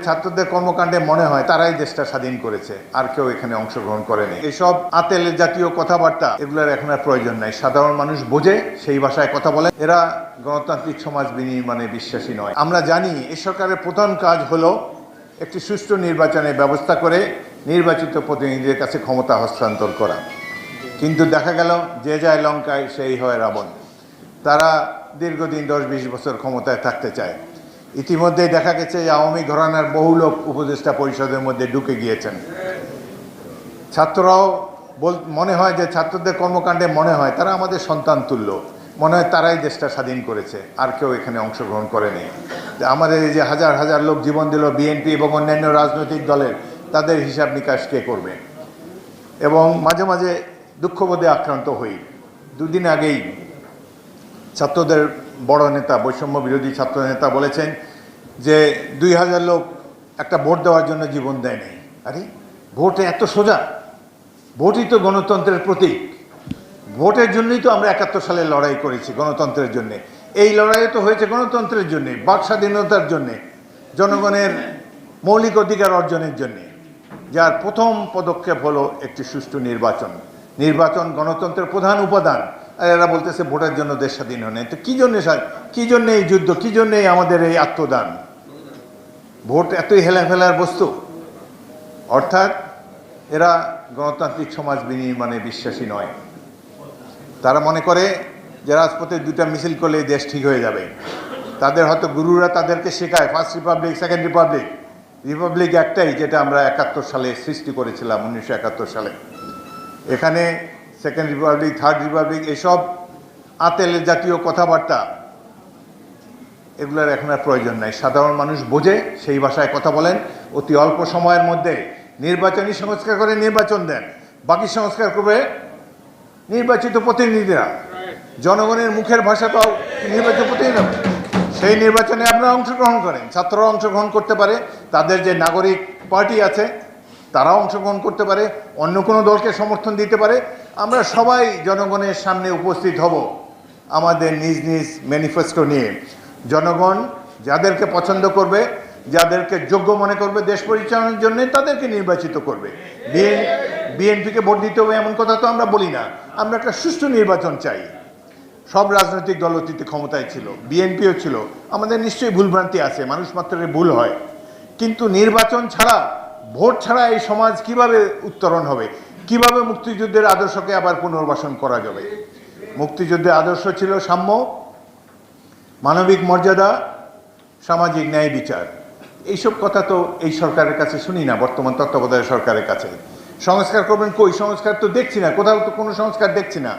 ছাত্রদের কর্মকাণ্ডে মনে হয় তারাই দেশটা স্বাধীন করেছে, আর কেউ এখানে অংশগ্রহণ করেনি। এসব আতেল জাতীয় কথাবার্তা এগুলোর এখন আর প্রয়োজন নাই। সাধারণ মানুষ বোঝে, সেই ভাষায় কথা বলে। এরা গণতান্ত্রিক সমাজ বিনির্মাণে বিশ্বাসী নয়। আমরা জানি এই সরকারের প্রধান কাজ হলো একটি সুষ্ঠু নির্বাচনের ব্যবস্থা করে নির্বাচিত প্রতিনিধিদের কাছে ক্ষমতা হস্তান্তর করা। কিন্তু দেখা গেল যে যায় লঙ্কায় সেই হয় রাবণ। তারা দীর্ঘদিন 10-20 বছর ক্ষমতায় থাকতে চায়। ইতিমধ্যেই দেখা গেছে যে আওয়ামী ঘরানার বহু লোক উপদেষ্টা পরিষদের মধ্যে ঢুকে গিয়েছেন। ছাত্ররাও মনে হয় যে ছাত্রদের কর্মকাণ্ডে মনে হয় তারা আমাদের সন্তান তুল্য, মনে হয় তারাই দেশটা স্বাধীন করেছে, আর কেউ এখানে অংশগ্রহণ করেনি। আমাদের এই যে হাজার হাজার লোক জীবন দিল বিএনপি এবং অন্যান্য রাজনৈতিক দলের, তাদের হিসাব নিকাশ কে করবে? এবং মাঝে মাঝে দুঃখবোধে আক্রান্ত হই। দুদিন আগেই ছাত্রদের বড় নেতা, বৈষম্য বিরোধী ছাত্র নেতা বলেছেন যে 2000 লোক একটা ভোট দেওয়ার জন্য জীবন দেয় নাই। আরে ভোট এত সোজা? ভোটই তো গণতন্ত্রের প্রতীক। ভোটের জন্যই তো আমরা 71 সালে লড়াই করেছি, গণতন্ত্রের জন্য। এই লড়াইও তো হয়েছে গণতন্ত্রের জন্যে, বাক স্বাধীনতার জন্যে, জনগণের মৌলিক অধিকার অর্জনের জন্যে, যার প্রথম পদক্ষেপ হলো একটি সুষ্ঠু নির্বাচন। নির্বাচন গণতন্ত্রের প্রধান উপাদান। আর এরা বলতেছে ভোটের জন্য দেশ স্বাধীন হয় না। তো কী জন্যে এই যুদ্ধ, কী জন্যে আমাদের এই আত্মদান? ভোট এতই হেলাফেলার বস্তু? অর্থাৎ এরা গণতান্ত্রিক সমাজ বিনির্মাণে বিশ্বাসী নয়। তারা মনে করে যে রাজপথে 2টা মিছিল করলে দেশ ঠিক হয়ে যাবে। তাদের হয়তো গুরুরা তাদেরকে শেখায় first Republic, second Republic. Republic একটাই, যেটা আমরা 71 সালে সৃষ্টি করেছিলাম, 1971 সালে। এখানে সেকেন্ড রিপাবলিক, থার্ড রিপাবলিক, এসব আতেল জাতীয় কথাবার্তা এগুলোর এখন আর প্রয়োজন নাই। সাধারণ মানুষ বোঝে, সেই ভাষায় কথা বলেন। অতি অল্প সময়ের মধ্যে নির্বাচনী সংস্কার করে নির্বাচন দেন, বাকি সংস্কার করবে নির্বাচিত প্রতিনিধিরা। জনগণের মুখের ভাষা তো নির্বাচিত প্রতিনিধি, সেই নির্বাচনে আপনারা অংশগ্রহণ করেন। ছাত্ররা অংশগ্রহণ করতে পারে, তাদের যে নাগরিক পার্টি আছে তারাও অংশগ্রহণ করতে পারে, অন্য কোনো দলকে সমর্থন দিতে পারে। আমরা সবাই জনগণের সামনে উপস্থিত হব আমাদের নিজ নিজ ম্যানিফেস্টো নিয়ে। জনগণ যাদেরকে পছন্দ করবে, যাদেরকে যোগ্য মনে করবে দেশ পরিচালনার জন্য, তাদেরকে নির্বাচিত করবে। বিএনপিকে ভোট দিতে হবে এমন কথা তো আমরা বলি না। আমরা একটা সুষ্ঠু নির্বাচন চাই। সব রাজনৈতিক দল অতীতে ক্ষমতায় ছিল, বিএনপিও ছিল। আমাদের নিশ্চয়ই ভুলভ্রান্তি আছে, মানুষ মাত্রের ভুল হয়। কিন্তু নির্বাচন ছাড়া, ভোট ছাড়া এই সমাজ কিভাবে উত্তরণ হবে? কিভাবে মুক্তিযুদ্ধের আদর্শকে আবার পুনর্বাসন করা যাবে? মুক্তিযুদ্ধের আদর্শ ছিল সাম্য, মানবিক মর্যাদা, সামাজিক ন্যায় বিচার। এইসব কথা তো এই সরকারের কাছে শুনি না, বর্তমান তত্ত্বাবধায়ক সরকারের কাছে। সংস্কার করবেন কই? সংস্কার তো দেখছি না, কোথাও তো কোনো সংস্কার দেখছি না।